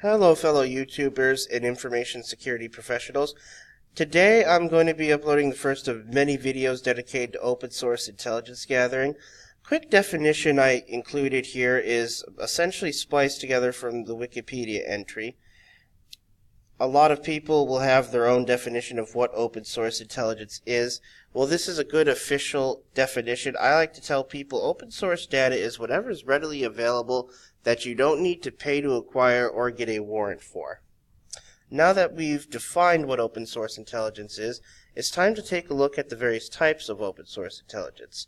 Hello fellow YouTubers and information security professionals. Today I'm going to be uploading the first of many videos dedicated to open source intelligence gathering. Quick definition I included here is essentially spliced together from the Wikipedia entry. A lot of people will have their own definition of what open source intelligence is. Well, this is a good official definition. I like to tell people open source data is whatever is readily available that you don't need to pay to acquire or get a warrant for. Now that we've defined what open source intelligence is, it's time to take a look at the various types of open source intelligence.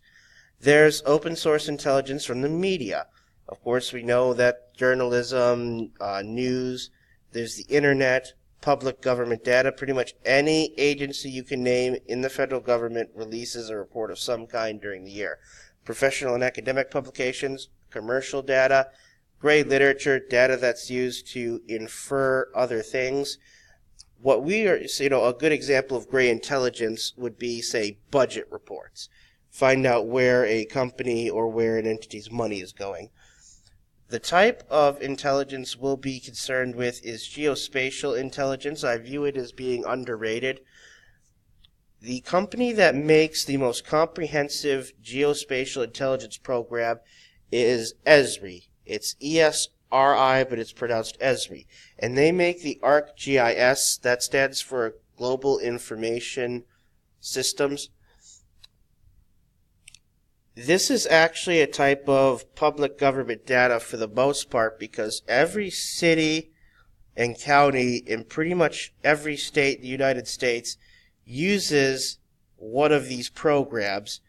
There's open source intelligence from the media. Of course, we know that journalism, news, there's the internet, public government data. Pretty much any agency you can name in the federal government releases a report of some kind during the year. Professional and academic publications, commercial data, gray literature, data that's used to infer other things. What we are, a good example of gray intelligence would be, say, budget reports. Find out where a company or where an entity's money is going. The type of intelligence we'll be concerned with is geospatial intelligence. I view it as being underrated. The company that makes the most comprehensive geospatial intelligence program is Esri. It's E-S-R-I, but it's pronounced Esri. And they make the ArcGIS, that stands for Global Information Systems. This is actually a type of public government data for the most part because every city and county in pretty much every state in the United States uses one of these programs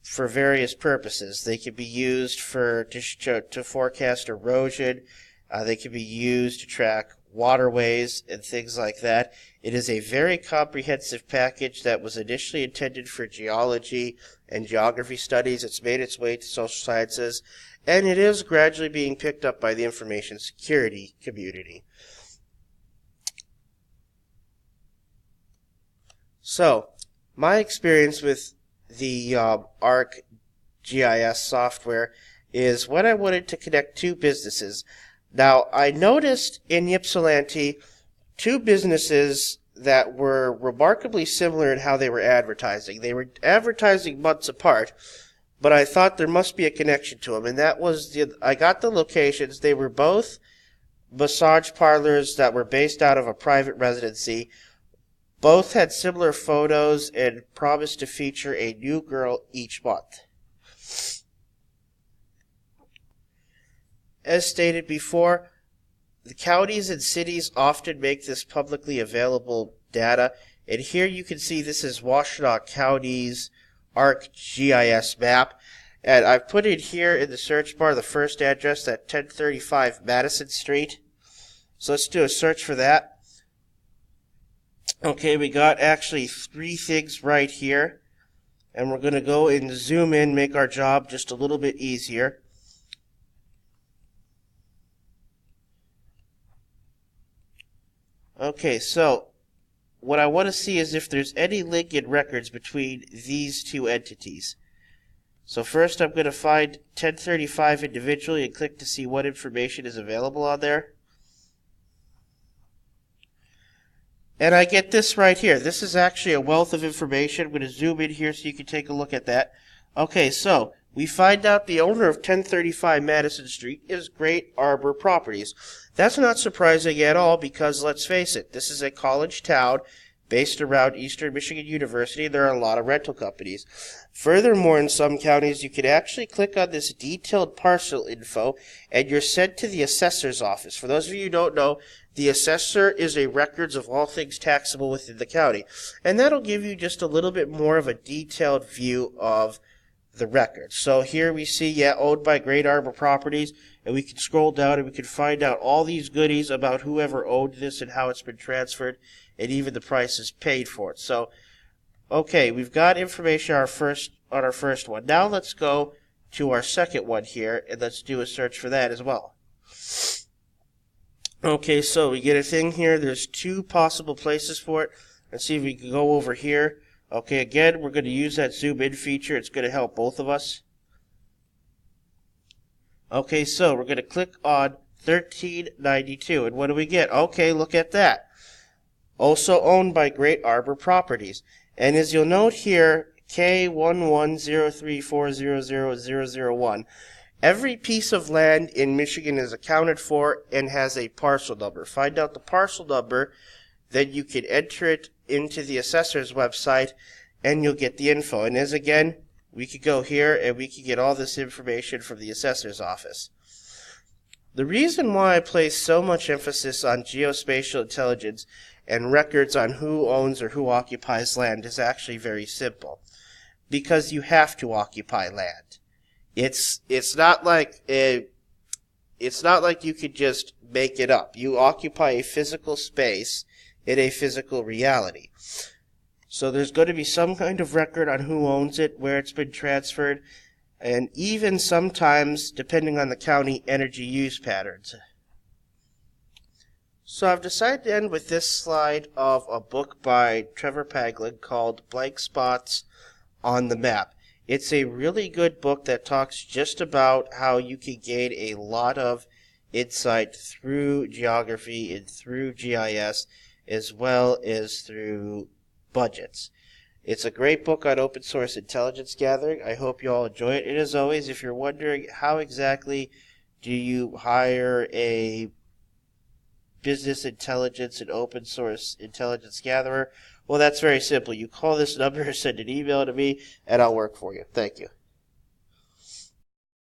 for various purposes. They can be used to forecast erosion. They can be used to track waterways and things like that. It is a very comprehensive package that was initially intended for geology and geography studies. It's made its way to social sciences, and it is gradually being picked up by the information security community. So, my experience with the ArcGIS software is when I wanted to connect two businesses. Now, I noticed in Ypsilanti two businesses that were remarkably similar in how they were advertising. They were advertising months apart, but I thought there must be a connection to them, and that was I got the locations. They were both massage parlors that were based out of a private residency. Both had similar photos and promised to feature a new girl each month. As stated before, the counties and cities often make this publicly available data, and here you can see this is Washtenaw County's ArcGIS map, and I've put it here in the search bar the first address at 1035 Madison Street. So let's do a search for that. Okay, we got actually three things right here, and we're going to go and zoom in, make our job just a little bit easier. Okay, so what I want to see is if there's any link in records between these two entities. So first I'm going to find 1035 individually and click to see what information is available on there. And I get this right here. This is actually a wealth of information. I'm going to zoom in here so you can take a look at that. Okay, so we find out the owner of 1035 Madison Street is Great Arbor Properties. That's not surprising at all because, let's face it, this is a college town based around Eastern Michigan University. There are a lot of rental companies. Furthermore, in some counties, you can actually click on this detailed parcel info and you're sent to the assessor's office. For those of you who don't know, the assessor is a records of all things taxable within the county. And that'll give you just a little bit more of a detailed view of the records. So here we see, owned by Great Arbor Properties, and we can scroll down and we can find out all these goodies about whoever owned this and how it's been transferred, and even the prices paid for it. So, okay, we've got information on our first one. Now let's go to our second one here, and let's do a search for that as well. Okay, so we get a thing here. There's two possible places for it. Let's see if we can go over here. Okay, again, we're going to use that zoom in feature. It's going to help both of us. Okay, so we're going to click on 1392. And what do we get? Okay, look at that. Also owned by Great Arbor Properties. And as you'll note here, K1103400001, every piece of land in Michigan is accounted for and has a parcel number. Find out the parcel number, then you can enter it into the assessor's website, and you'll get the info. And as again, we could go here and we could get all this information from the assessor's office. The reason why I place so much emphasis on geospatial intelligence and records on who owns or who occupies land is actually very simple. Because you have to occupy land. It's not like you could just make it up. You occupy a physical space in a physical reality. So there's going to be some kind of record on who owns it, where it's been transferred, and even sometimes, depending on the county, energy use patterns. So I've decided to end with this slide of a book by Trevor Paglen called Blank Spots on the Map. It's a really good book that talks just about how you can gain a lot of insight through geography and through GIS, as well as through budgets. It's a great book on open source intelligence gathering. I hope you all enjoy it. And as always, if you're wondering how exactly do you hire a business intelligence and open source intelligence gatherer, well, that's very simple. You call this number, send an email to me, and I'll work for you. Thank you.